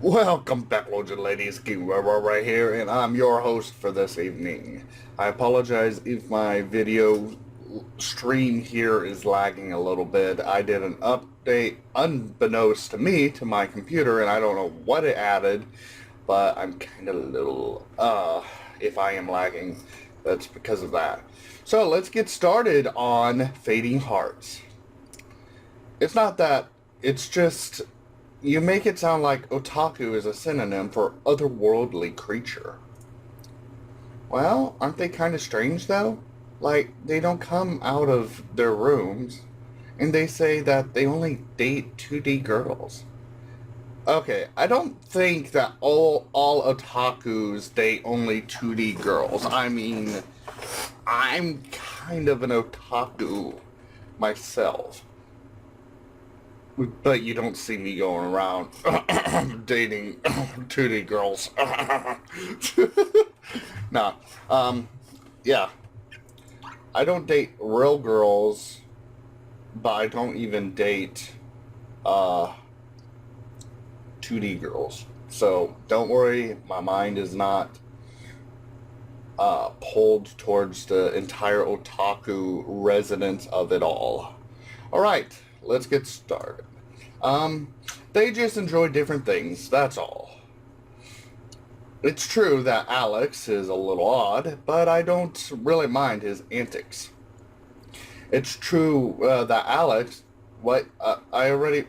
Welcome back, lords and ladies. KingRayRay here, and I'm your host for this evening. I apologize if my video stream here is lagging a little bit. I did an update unbeknownst to me to my computer, and I don't know what it added, but I'm kind of a little, if I am lagging, that's because of that. So let's get started on Fading Hearts. It's not that, it's just... You make it sound like otaku is a synonym for otherworldly creature. Well, aren't they kind of strange though? Like, they don't come out of their rooms, and they say that they only date 2D girls. Okay, I don't think that all otakus date only 2D girls. I mean, I'm kind of an otaku myself. But you don't see me going around dating 2D girls. Nah. Yeah. I don't date real girls, but I don't even date 2D girls. So don't worry, my mind is not pulled towards the entire otaku resonance of it all. Alright. Let's get started. They just enjoy different things, that's all. It's true that Alex is a little odd, but I don't really mind his antics. It's true that Alex... What? I already...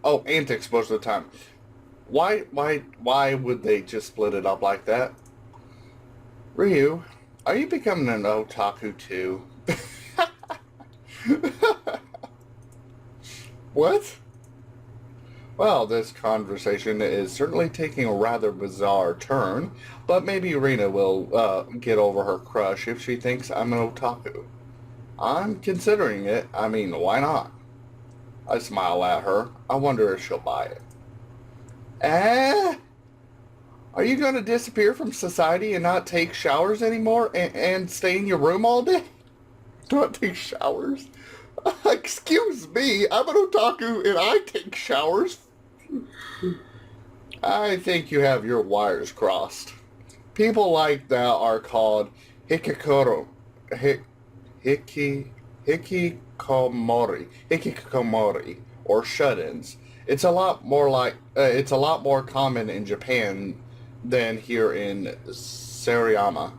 Oh, antics most of the time. Why would they just split it up like that? Ryu, are you becoming an otaku too? What? Well, this conversation is certainly taking a rather bizarre turn, but maybe Rena will get over her crush if she thinks I'm an otaku. I'm considering it. I mean, why not? I smile at her. I wonder if she'll buy it. Are you going to disappear from society and not take showers anymore and stay in your room all day? Not take showers? Excuse me, I'm an otaku and I take showers. I think you have your wires crossed. People like that are called hikikomori, or shut-ins. It's a lot more common in Japan than here in Soriyama.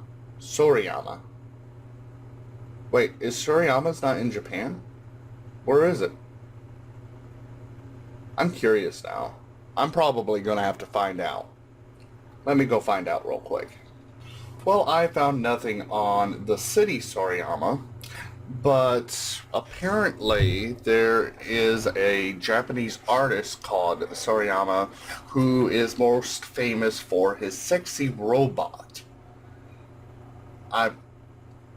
Wait, is Soriyama's not in Japan? Where is it? I'm curious now. I'm probably going to have to find out. Let me go find out real quick. Well, I found nothing on the city Soriyama, but apparently there is a Japanese artist called Soriyama who is most famous for his sexy robot.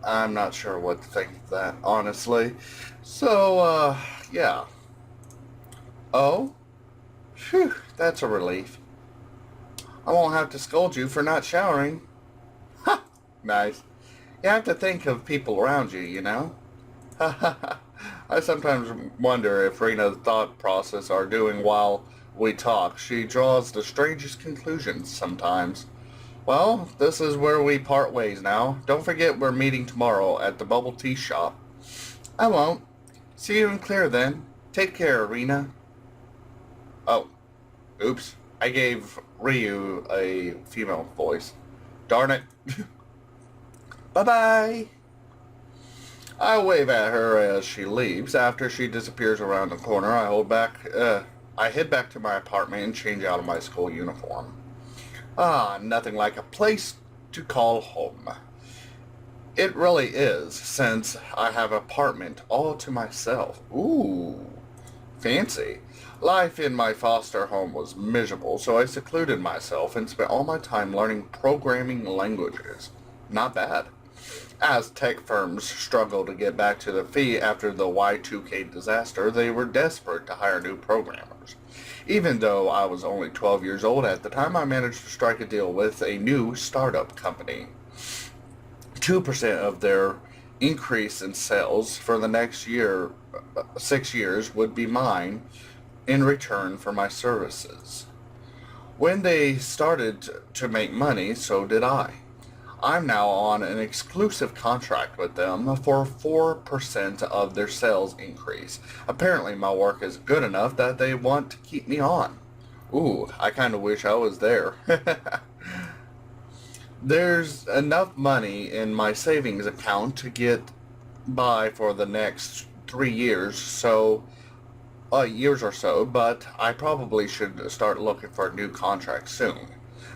I'm not sure what to think of that, honestly. So, yeah. Oh? Phew, that's a relief. I won't have to scold you for not showering. Ha! Nice. You have to think of people around you, you know? Ha ha ha. I sometimes wonder if Rena's thought process are doing while we talk. She draws the strangest conclusions sometimes. Well, this is where we part ways now. Don't forget we're meeting tomorrow at the bubble tea shop. I won't. See you in Clear then. Take care, Rena. Oh. Oops. I gave Ryu a female voice. Darn it. Bye-bye. I wave at her as she leaves. After she disappears around the corner, I head back to my apartment and change out of my school uniform. Ah, nothing like a place to call home. It really is, since I have an apartment all to myself. Ooh, fancy. Life in my foster home was miserable, so I secluded myself and spent all my time learning programming languages. Not bad. As tech firms struggle to get back to their feet after the Y2K disaster, they were desperate to hire new programmers. Even though I was only 12 years old at the time, I managed to strike a deal with a new startup company. 2% of their increase in sales for the next 6 years would be mine in return for my services. When they started to make money, so did I. I'm now on an exclusive contract with them for 4% of their sales increase. Apparently my work is good enough that they want to keep me on. Ooh, I kind of wish I was there. There's enough money in my savings account to get by for the next 3 years or so, but I probably should start looking for a new contract soon.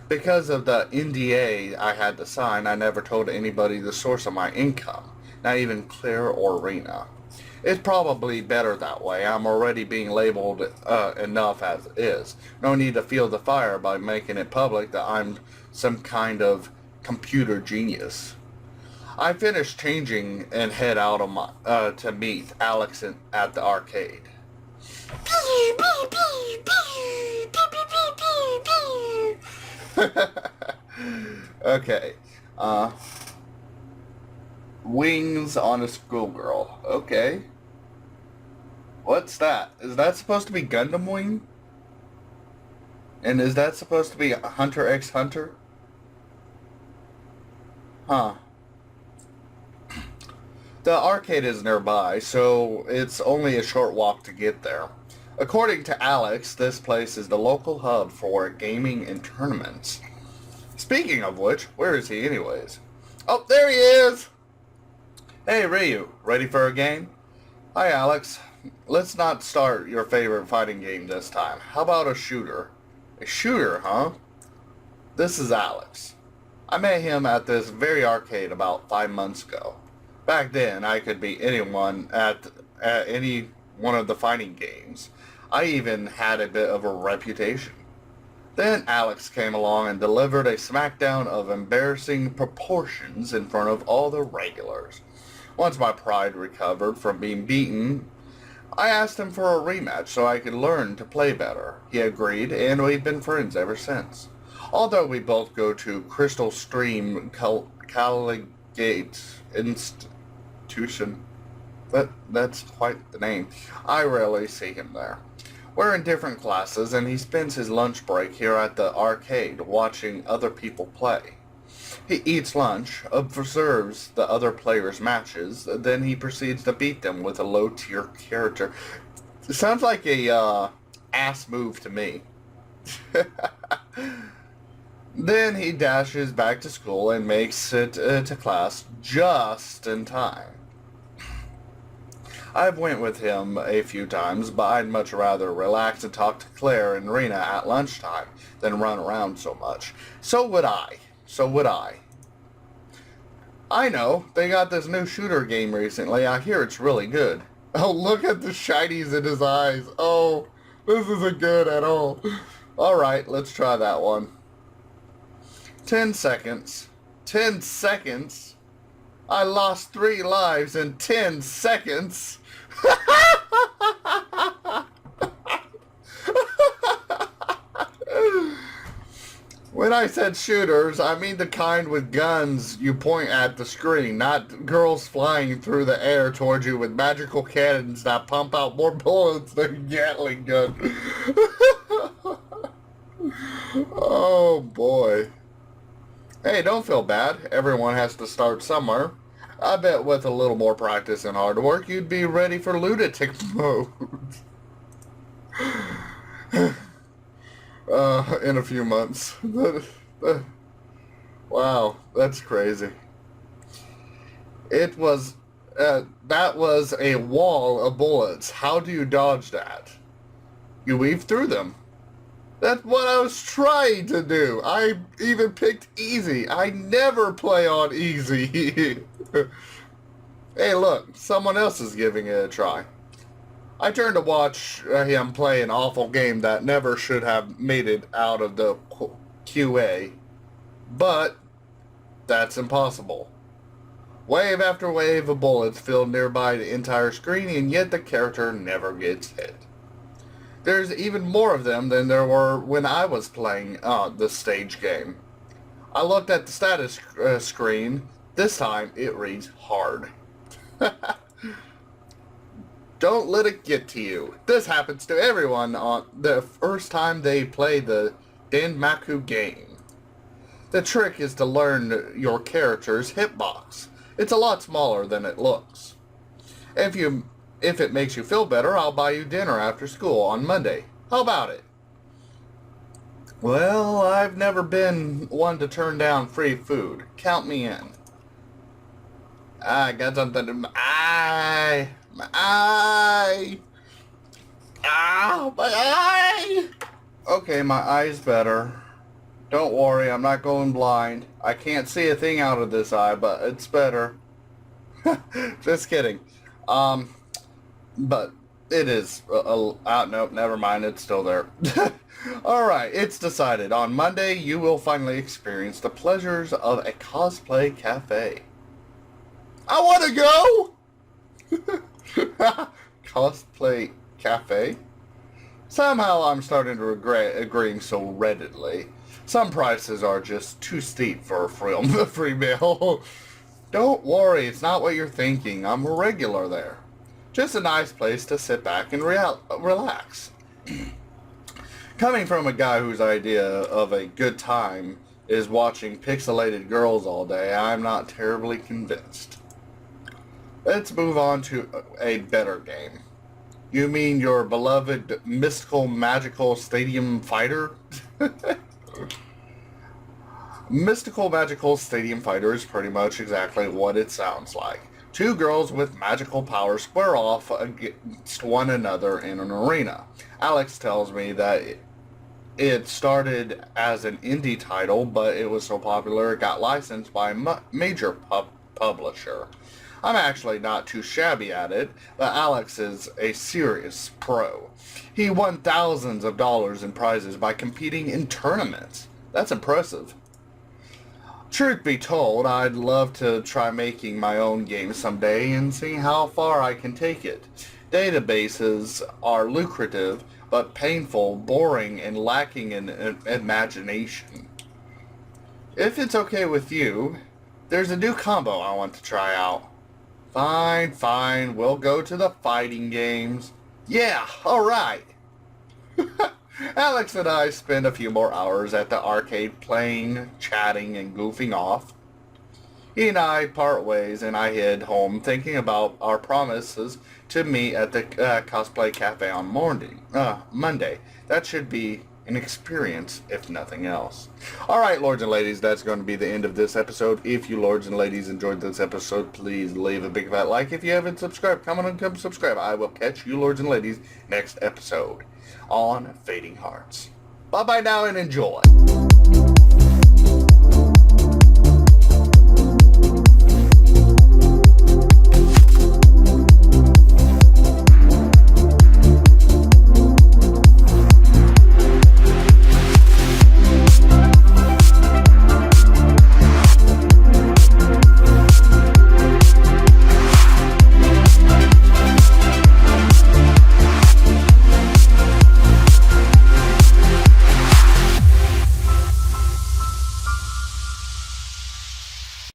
Because of the NDA I had to sign, I never told anybody the source of my income, not even Claire or Rena. It's probably better that way. I'm already being labeled enough as is. No need to fuel the fire by making it public that I'm some kind of computer genius. I finished changing and head out to meet Alex at the arcade. Okay. Wings on a schoolgirl. Okay. What's that? Is that supposed to be Gundam Wing? And is that supposed to be Hunter x Hunter? Huh. The arcade is nearby, so it's only a short walk to get there. According to Alex, this place is the local hub for gaming and tournaments. Speaking of which, where is he anyways? Oh, there he is! Hey Ryu, ready for a game? Hi Alex. Let's not start your favorite fighting game this time. How about a shooter? A shooter, huh? This is Alex. I met him at this very arcade about 5 months ago. Back then, I could beat anyone at any one of the fighting games. I even had a bit of a reputation. Then Alex came along and delivered a smackdown of embarrassing proportions in front of all the regulars. Once my pride recovered from being beaten, I asked him for a rematch so I could learn to play better. He agreed, and we've been friends ever since. Although we both go to Crystal Stream Collegiate Institution, that's quite the name, I rarely see him there. We're in different classes, and he spends his lunch break here at the arcade watching other people play. He eats lunch, observes the other players' matches, then he proceeds to beat them with a low-tier character. It sounds like a ass move to me. Then he dashes back to school and makes it to class just in time. I've went with him a few times, but I'd much rather relax and talk to Claire and Rena at lunchtime than run around so much. So would I. I know, they got this new shooter game recently. I hear it's really good. Oh, look at the shinies in his eyes. Oh, this isn't good at all. Alright, let's try that one. 10 seconds. 10 seconds? I lost 3 lives in 10 seconds. When I said shooters, I mean the kind with guns you point at the screen, not girls flying through the air towards you with magical cannons that pump out more bullets than a Gatling gun. Oh boy. Hey, don't feel bad. Everyone has to start somewhere. I bet with a little more practice and hard work, you'd be ready for lunatic mode. In a few months. Wow, that's crazy. That was a wall of bullets. How do you dodge that? You weave through them. That's what I was trying to do. I even picked easy. I never play on easy. Hey, look, someone else is giving it a try. I turned to watch him play an awful game that never should have made it out of the QA, but that's impossible. Wave after wave of bullets filled nearby the entire screen, and yet the character never gets hit. There's even more of them than there were when I was playing the stage game. I looked at the status screen. This time it reads hard. Don't let it get to you. This happens to everyone on the first time they play the Denmaku game. The trick is to learn your character's hitbox. It's a lot smaller than it looks. If it makes you feel better, I'll buy you dinner after school on Monday. How about it? Well, I've never been one to turn down free food. Count me in. I got something in my eye. My eye. Ow, my eye. Okay, my eye's better. Don't worry, I'm not going blind. I can't see a thing out of this eye, but it's better. Just kidding. But it is. Nope, never mind. It's still there. Alright, it's decided. On Monday, you will finally experience the pleasures of a cosplay cafe. I want to go! Cosplay cafe? Somehow I'm starting to regret agreeing so readily. Some prices are just too steep for a free meal. Don't worry, it's not what you're thinking. I'm a regular there. Just a nice place to sit back and relax. Coming from a guy whose idea of a good time is watching pixelated girls all day, I'm not terribly convinced. Let's move on to a better game. You mean your beloved mystical magical stadium fighter? Mystical magical stadium fighter is pretty much exactly what it sounds like. Two girls with magical powers square off against one another in an arena. Alex tells me that it started as an indie title, but it was so popular it got licensed by a major publisher. I'm actually not too shabby at it, but Alex is a serious pro. He won thousands of dollars in prizes by competing in tournaments. That's impressive. Truth be told, I'd love to try making my own game someday and see how far I can take it. Databases are lucrative, but painful, boring, and lacking in imagination. If it's okay with you, there's a new combo I want to try out. Fine, we'll go to the fighting games. Yeah, alright. Alex and I spend a few more hours at the arcade playing, chatting, and goofing off. He and I part ways and I head home thinking about our promises to meet at the cosplay cafe on Monday. That should be an experience, if nothing else. Alright, lords and ladies, that's going to be the end of this episode. If you lords and ladies enjoyed this episode, please leave a big fat like. If you haven't subscribed, come on and come subscribe. I will catch you lords and ladies next episode on Fading Hearts. Bye-bye now and enjoy.